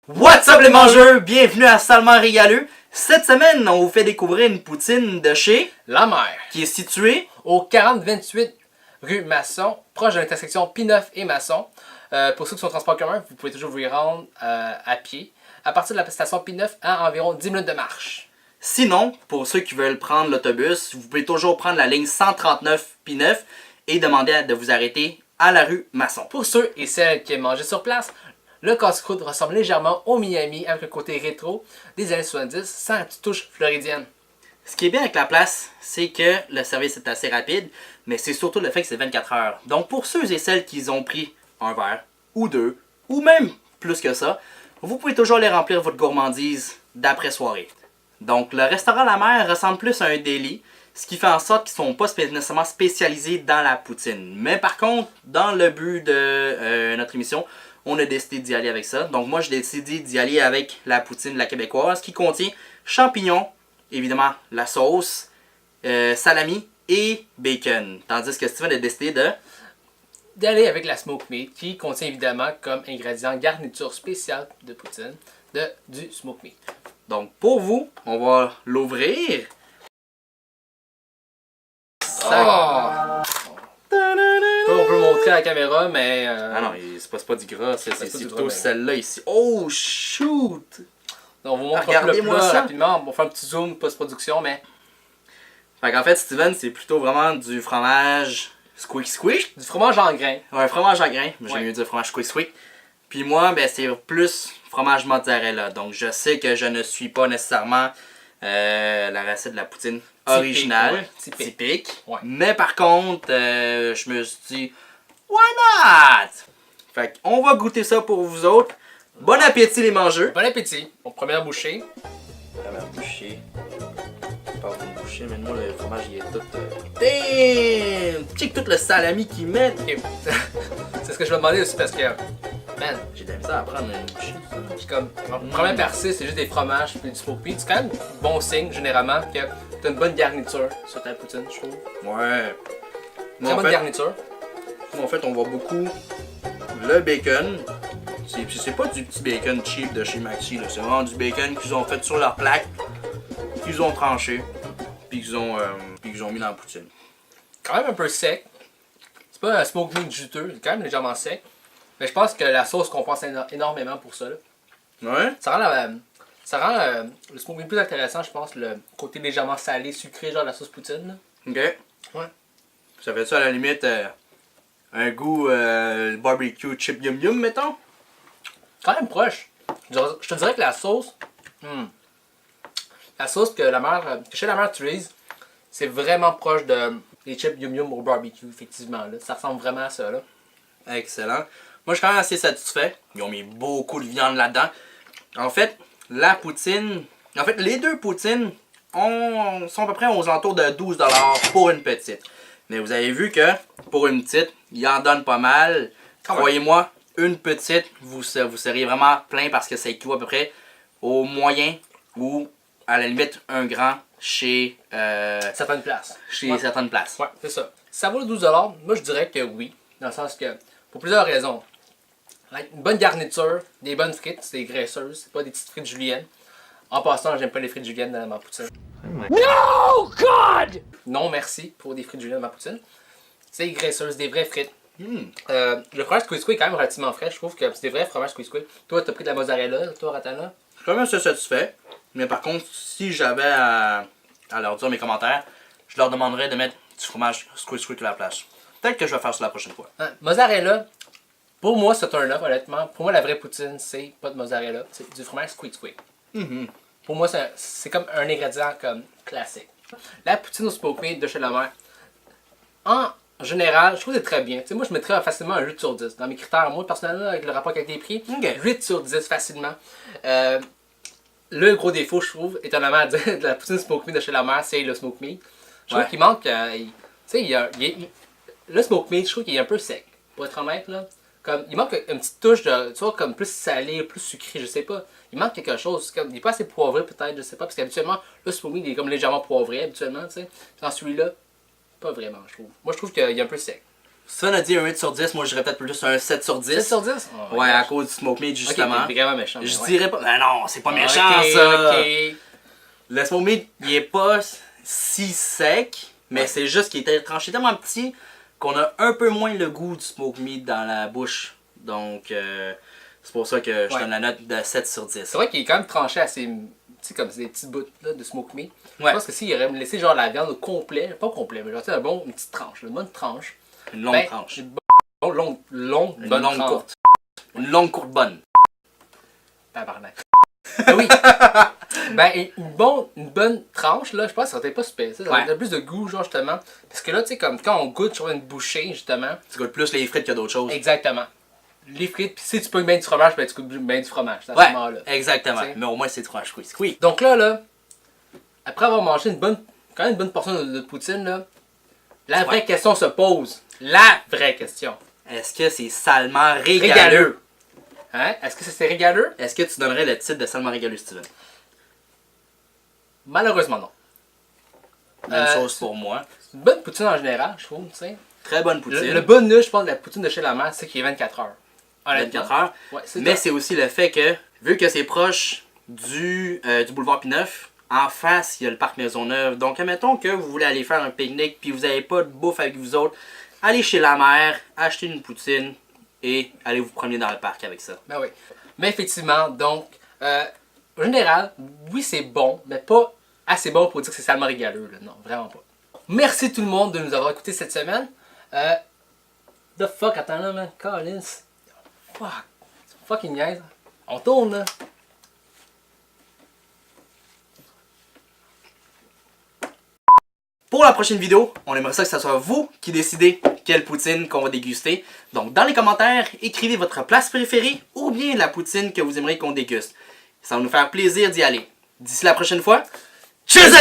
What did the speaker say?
What's up les mangeurs? Bienvenue à Salement Régaleux. Cette semaine, on vous fait découvrir une poutine de chez La Mer, qui est située au 4028 rue Masson, proche de l'intersection P9 et Masson. Pour ceux qui sont en transport commun, vous pouvez toujours vous y rendre à pied. À partir de la station P9, à environ 10 minutes de marche. Sinon, pour ceux qui veulent prendre l'autobus, vous pouvez toujours prendre la ligne 139 P9 et demander de vous arrêter à la rue Masson. Pour ceux et celles qui aiment manger sur place, le casse-croûte ressemble légèrement au Miami avec le côté rétro des années 70 sans la petite touche floridienne. Ce qui est bien avec la place, c'est que le service est assez rapide, mais c'est surtout le fait que c'est 24 heures. Donc pour ceux et celles qui ont pris un verre, ou deux, ou même plus que ça, vous pouvez toujours aller remplir votre gourmandise d'après-soirée. Donc le restaurant La Mer ressemble plus à un deli, ce qui fait en sorte qu'ils ne sont pas nécessairement spécialisés dans la poutine. Mais par contre, dans le but de notre émission, on a décidé d'y aller avec ça. Donc moi, j'ai décidé d'y aller avec la poutine la québécoise qui contient champignons, évidemment la sauce, salami et bacon. Tandis que Steven a décidé D'aller avec la smoke meat qui contient évidemment comme ingrédient garniture spéciale de poutine du smoke meat. Donc pour vous, on va l'ouvrir. Ça, on peut montrer à la caméra, mais... Ah non, c'est pas du gras, c'est pas du plutôt gras, mais- celle-là ici. Oh shoot! On vous montre un peu le Regardez-moi plat ça. rapidement. On va faire un petit zoom post-production, mais Fait qu'en fait, Steven, c'est plutôt vraiment du fromage squeak squeak. du fromage en grains. Ouais, fromage en grain, j'aime Ouais. mieux dire fromage squeak squeak. Puis moi, ben, c'est plus fromage mozzarella. Donc je sais que je ne suis pas nécessairement la recette de la poutine originale, ouais, typique. Ouais. Mais par contre, je me suis dit, why not? Fait qu'on va goûter ça pour vous autres. Bon appétit les mangeux. Bon appétit. Bon, première bouchée. Première bouchée. Pas une bouchée, mais moi le fromage il est tout. Damn! Check tout le salami qu'ils mettent. Ok. C'est ce que je me demandais aussi parce que, man, J'ai de la misère à prendre une bouchée. puis comme, première percée, c'est juste des fromages puis du smoke meat. C'est quand même bon signe, généralement, que t'as une bonne garniture sur ta poutine, je trouve. Ouais. Très Moi, en bonne fait, garniture. on voit beaucoup le bacon. C'est pas du petit bacon cheap de chez Maxi, là. C'est vraiment du bacon qu'ils ont fait sur leur plaque, qu'ils ont tranché, puis qu'ils ont mis dans la poutine. Quand même un peu sec. C'est pas un smoke meat juteux, c'est quand même légèrement sec. Mais je pense que la sauce compense énormément pour ça. Là. Ouais? Ça rend le smoke meat plus intéressant, je pense, le côté légèrement salé, sucré, genre la sauce poutine. Là. Ok. Ouais. Ça fait ça à la limite un goût barbecue chip yum yum, mettons? Quand même proche. Je te dirais que la sauce que chez la mère Therese, c'est vraiment proche des chips yum yum au barbecue, effectivement. Là. Ça ressemble vraiment à ça. Là. Excellent. Moi, je suis quand même assez satisfait. Ils ont mis beaucoup de viande là-dedans. En fait, les deux poutines sont à peu près aux alentours de 12$ pour une petite. Mais vous avez vu que pour une petite, ils en donnent pas mal. Croyez-moi, une petite, vous seriez vraiment plein parce que ça équivaut à peu près au moyen ou à la limite un grand chez Certaines places. chez certaines places. Ouais, c'est ça. Si ça vaut le 12$, moi je dirais que oui. Dans le sens que, pour plusieurs raisons. Une bonne garniture, des bonnes frites, c'est graisseuses, c'est pas des petites frites juliennes. En passant, j'aime pas les frites juliennes dans ma poutine. No God! Non merci pour des frites juliennes dans ma poutine. C'est graisseuse, des vraies frites. Le fromage squeak squeak est quand même relativement frais, je trouve que c'est des vrais fromages squeak squeak. Toi, t'as pris de la mozzarella, toi, Ratana? Je suis quand même assez satisfait. Mais par contre, si j'avais à leur dire mes commentaires, je leur demanderais de mettre du fromage squeak squeak à la place. Peut-être que je vais faire ça la prochaine fois. Mozzarella, pour moi, c'est un off, honnêtement. Pour moi, la vraie poutine, c'est pas de mozzarella, c'est du fromage squeak squeak. Pour moi, c'est comme un ingrédient comme classique. La poutine au smoke meat de chez la mère, en général, je trouve que c'est très bien. Tu sais, moi, je mettrais facilement un 8 sur 10. Dans mes critères, moi, personnellement, avec le rapport qualité-prix, Ok. 8 sur 10 facilement. Le gros défaut, je trouve, étonnamment à dire, de la poutine smoke meat de chez la mère, c'est le smoke meat. Je trouve Ouais. qu'il manque. Tu sais, le smoke meat, je trouve qu'il est un peu sec. Pour être honnête, là. Comme, il manque une petite touche de, tu vois, comme plus salé, plus sucré, je sais pas. Il manque quelque chose. Comme, il n'est pas assez poivré, peut-être, je sais pas. Parce qu'habituellement, le smoke meat, il est comme légèrement poivré, habituellement, tu sais. Dans celui-là, pas vraiment, je trouve. Moi, je trouve qu'il est un peu sec. Sven a dit un 8 sur 10, moi je dirais peut-être plus un 7 sur 10. 7 sur 10? Oh, Ouais, à cause du smoke meat, justement. Ok, t'es vraiment méchant. Je ouais. dirais pas. Ben non, c'est pas méchant Ok, ça! ok. Le smoke meat, il est pas si sec, mais Ouais. c'est juste qu'il était tranché tellement petit qu'on a un peu moins le goût du smoke meat dans la bouche. Donc, c'est pour ça que je Ouais. donne la note de 7 sur 10. C'est vrai qu'il est quand même tranché assez. Tu sais, comme des petits bouts là, de smoke meat. Ouais. Je pense que s'il aurait laissé genre la viande au complet, pas au complet, mais genre tu sais, une petite tranche, une bonne tranche. Une longue Ben, tranche. Une longue, Une bonne longue tranche. courte. Une longue courte bonne. Tabarnak. Ben oui. Ben, une bonne tranche, là, je pense que ça aurait pas super. Ça aurait plus de goût, genre, justement. Parce que là, tu sais, comme quand on goûte sur une bouchée, justement. Tu goûtes plus les frites que d'autres choses. Exactement. Les frites, puis si tu pognes bien du fromage, ben tu goûtes bien du fromage. À ce Ouais, moment-là. exactement. T'sais. Mais au moins, c'est du fromage squeeze. Donc là, après avoir mangé quand même une bonne portion de poutine, là, la vraie question se pose. La vraie question. Est-ce que c'est salement régaleux? Régaleux. Hein? Est-ce que c'est régaleux? Est-ce que tu donnerais le titre de salement régaleux, Steven? Malheureusement, non. Même chose pour moi. C'est une bonne poutine en général, je trouve, tu sais. Très bonne poutine. Le bonus, je pense, de la poutine de chez la mère, c'est qu'il est 24 heures. Honnêtement. 24 heures. Ouais, Mais c'est aussi le fait que, vu que c'est proche du boulevard P9, en face, il y a le parc Maisonneuve. Donc, admettons que vous voulez aller faire un pique-nique puis vous n'avez pas de bouffe avec vous autres, allez chez la mère, achetez une poutine et allez vous promener dans le parc avec ça. Ben oui. Mais effectivement, donc, en général, oui, c'est bon, mais pas assez bon pour dire que c'est salement régaleux. Là. Non, vraiment pas. Merci tout le monde de nous avoir écoutés cette semaine. The fuck, attends là, man. Collins. Fuck. C'est fucking niaise. On tourne, là. Pour la prochaine vidéo, on aimerait ça que ce soit vous qui décidez quelle poutine qu'on va déguster. Donc, dans les commentaires, écrivez votre place préférée ou bien la poutine que vous aimeriez qu'on déguste. Ça va nous faire plaisir d'y aller. D'ici la prochaine fois, tchuss!